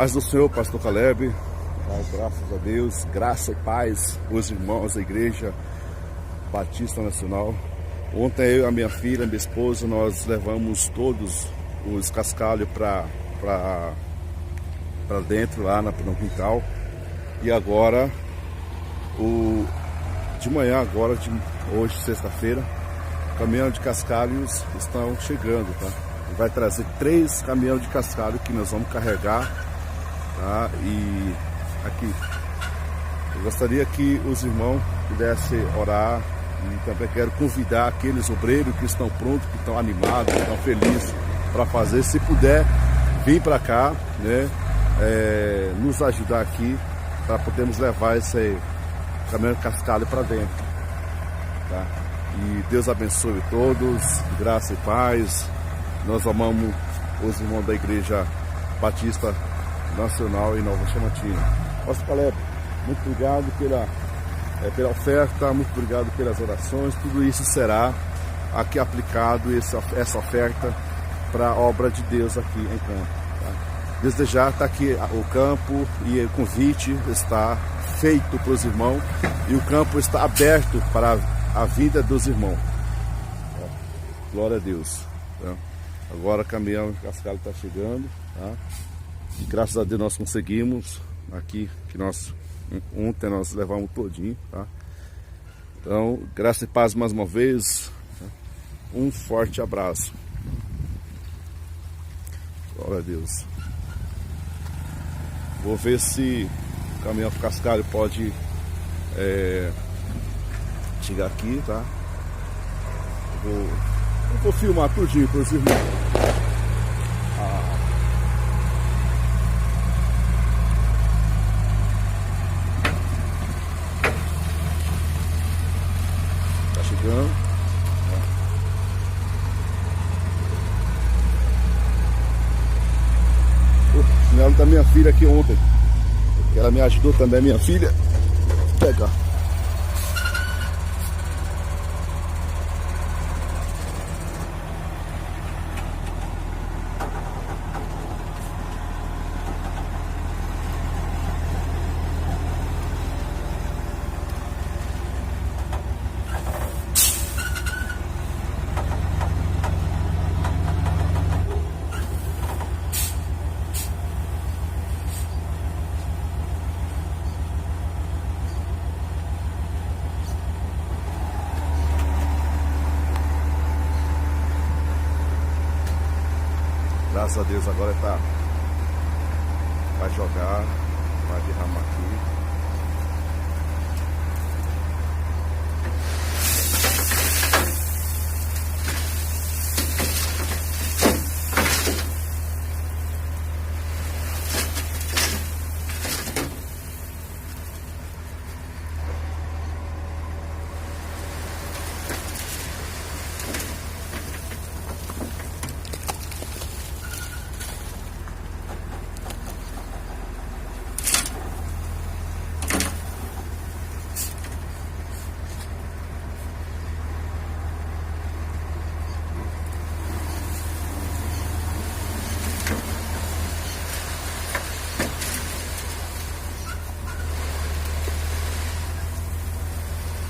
Paz do Senhor, pastor Caleb, graças a Deus, graça e paz, os irmãos da Igreja Batista Nacional. Ontem eu e a minha filha, minha esposa, nós levamos todos os cascalhos para dentro, lá no quintal. E agora, de manhã, agora, hoje, sexta-feira, o caminhão de cascalhos estão chegando, tá? Vai trazer 3 caminhões de cascalho que nós vamos carregar, tá? E aqui, eu gostaria que os irmãos pudessem orar, e também quero convidar aqueles obreiros que estão prontos, que estão animados, que estão felizes para fazer, se puder vir para cá, né? Nos ajudar aqui para podermos levar esse caminhão de cascalho para dentro, tá? E Deus abençoe todos, graça e paz. Nós amamos os irmãos da Igreja Batista Nacional em Nova Chamantina. Pastor Caleb, muito obrigado pela oferta, muito obrigado pelas orações. Tudo isso será aqui aplicado, essa oferta, para a obra de Deus aqui em campo. Tá? Desde já está aqui o campo e o convite está feito para os irmãos e o campo está aberto para a vida dos irmãos. Tá? Glória a Deus. Tá? Agora o caminhão de cascalho está chegando, tá? E graças a Deus nós conseguimos aqui, que ontem nós levamos todinho, tá? Então, graça e paz mais uma vez, tá? Um forte abraço. Glória a Deus. Vou ver se o caminhão de cascalho pode chegar aqui, tá? Eu vou filmar tudinho para os irmãos. Tá chegando. O chinelo da minha filha aqui ontem. Ela me ajudou também, minha filha. Vou pegar. Graças a Deus agora vai jogar, vai derramar aqui.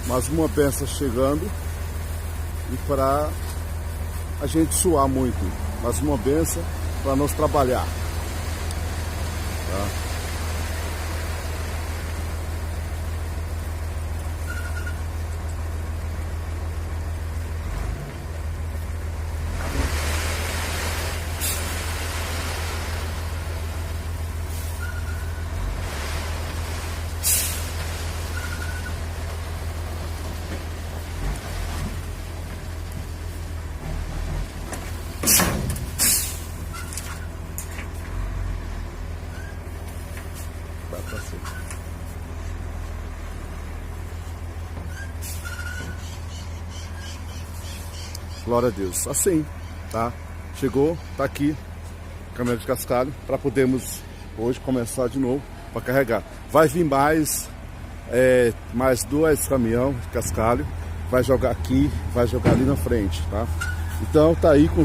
Mais uma peça chegando e para a gente suar muito, mais uma benção para nós trabalhar, tá? Glória a Deus. Assim, tá? Chegou, tá aqui o caminhão de cascalho para podermos hoje começar de novo para carregar. Vai vir mais 2 caminhões de cascalho, vai jogar aqui, vai jogar ali na frente, tá? Então tá aí com